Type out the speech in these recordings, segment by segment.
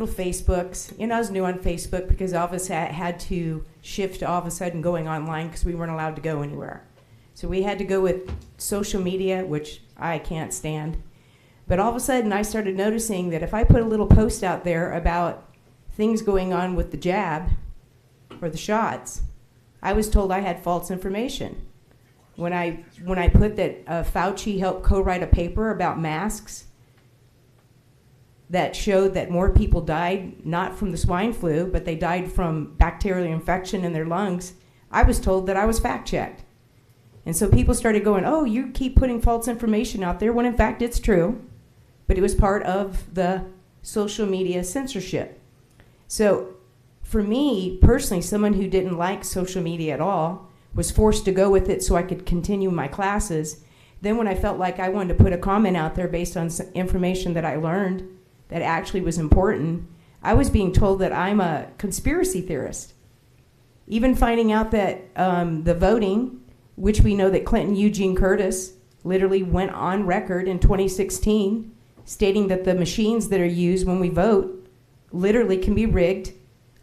Facebooks. You know, I was new on Facebook because all of us had to shift all of a sudden going online because we weren't allowed to go anywhere. So we had to go with social media, which I can't stand. But all of a sudden I started noticing that if I put a little post out there about things going on with the jab or the shots, I was told I had false information. When I put that Fauci helped co-write a paper about masks that showed that more people died not from the swine flu, but they died from bacterial infection in their lungs, I was told that I was fact-checked. And so people started going, oh, you keep putting false information out there, when in fact it's true, but it was part of the social media censorship. So for me, personally, someone who didn't like social media at all, was forced to go with it so I could continue my classes. Then when I felt like I wanted to put a comment out there based on some information that I learned that actually was important, I was being told that I'm a conspiracy theorist. Even finding out that the voting, which we know that Clinton Eugene Curtis literally went on record in 2016 stating that the machines that are used when we vote literally can be rigged.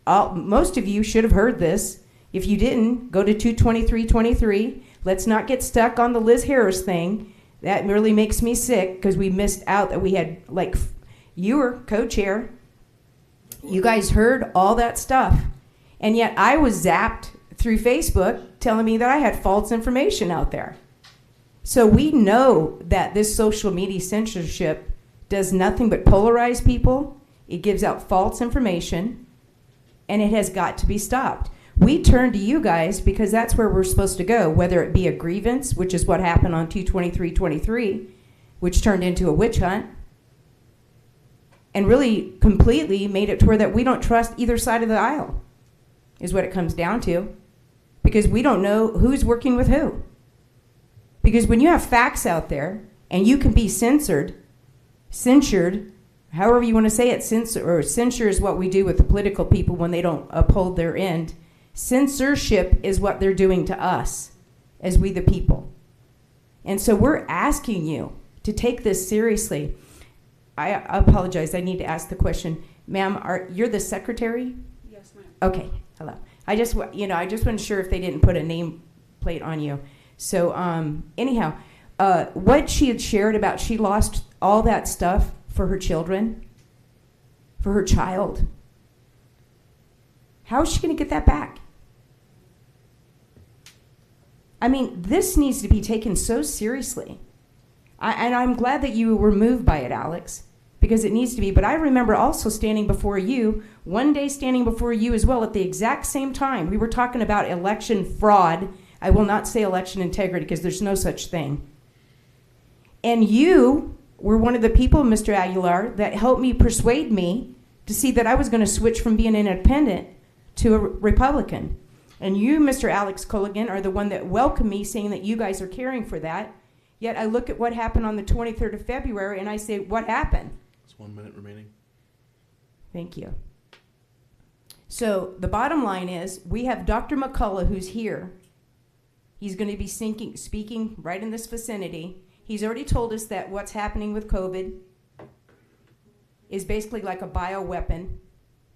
Most of you should have heard this. If you didn't, go to 22323. Let's not get stuck on the Liz Harris thing. That really makes me sick because we missed out that we had, like, you were co-chair. You guys heard all that stuff. And yet I was zapped through Facebook telling me that I had false information out there. So we know that this social media censorship does nothing but polarize people. It gives out false information, and it has got to be stopped. We turn to you guys because that's where we're supposed to go, whether it be a grievance, which is what happened on 22323, which turned into a witch hunt, and really completely made it to where that we don't trust either side of the aisle, is what it comes down to, because we don't know who's working with who. Because when you have facts out there and you can be censored, however you want to say it, censure is what we do with the political people when they don't uphold their end. Censorship is what they're doing to us as we the people. And so we're asking you to take this seriously. I apologize, I need to ask the question. Ma'am, you're the secretary? Yes, ma'am. Okay, hello. I just wasn't sure if they didn't put a name plate on you. So anyhow, what she had shared about she lost all that stuff for her children, for her child. How is she going to get that back? I mean, this needs to be taken so seriously. And I'm glad that you were moved by it, Alex, because it needs to be. But I remember also standing before you, one day standing before you as well at the exact same time. We were talking about election fraud. I will not say election integrity because there's no such thing. And you were one of the people, Mr. Aguilar, that helped me persuade me to see that I was going to switch from being an independent to a Republican. And you, Mr. Alex Culligan, are the one that welcomed me, saying that you guys are caring for that. Yet I look at what happened on the 23rd of February, and I say, what happened? There's 1 minute remaining. Thank you. So the bottom line is, we have Dr. McCullough, who's here. He's going to be speaking right in this vicinity. He's already told us that what's happening with COVID is basically like a bioweapon.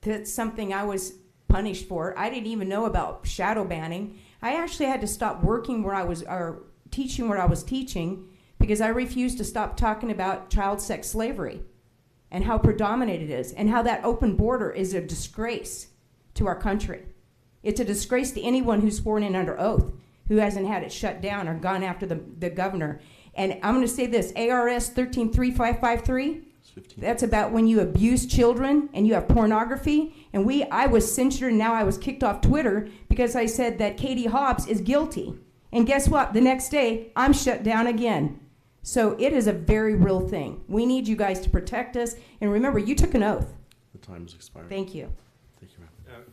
That's something I was punished for. I didn't even know about shadow banning. I actually had to stop working where I was, or teaching where I was teaching, because I refused to stop talking about child sex slavery and how predominant it is and how that open border is a disgrace to our country. It's a disgrace to anyone who's sworn in under oath, who hasn't had it shut down or gone after the governor. And I'm going to say this, ARS 133553, that's about when you abuse children and you have pornography. And I was censured, and now I was kicked off Twitter because I said that Katie Hobbs is guilty. And guess what? The next day, I'm shut down again. So it is a very real thing. We need you guys to protect us. And remember, you took an oath. The time is expired. Thank you. Thank you, ma'am.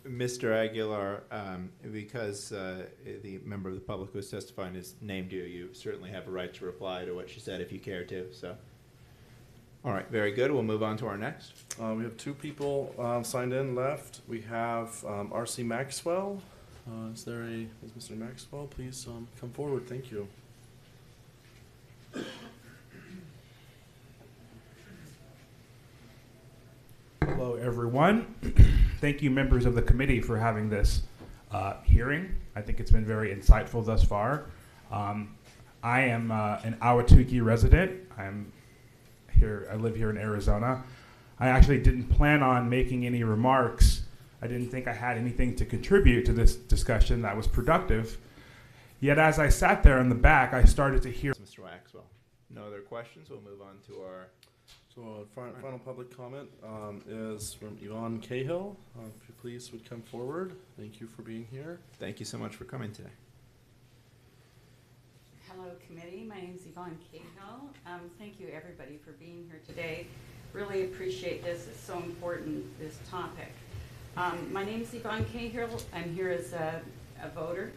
Mr. Aguilar, because the member of the public who was testifying is named you certainly have a right to reply to what she said if you care to. So, all right, very good. We'll move on to our next. We have 2 people signed in left. We have R.C. Maxwell. Is Mr. Maxwell? Please come forward. Thank you. Hello, everyone. everyone. Thank you, members of the committee, for having this hearing. I think it's been very insightful thus far. I am an Ahwatukee resident. I live here in Arizona. I actually didn't plan on making any remarks. I didn't think I had anything to contribute to this discussion that was productive. Yet as I sat there in the back, I started to hear. Mr. Maxwell. No other questions? We'll move on to our. So final public comment is from Yvonne Cahill. If you please would come forward. Thank you for being here. Thank you so much for coming today. Hello, committee. My name is Yvonne Cahill. Thank you, everybody, for being here today. Really appreciate this. It's so important, this topic. My name is Yvonne Cahill. I'm here as a voter.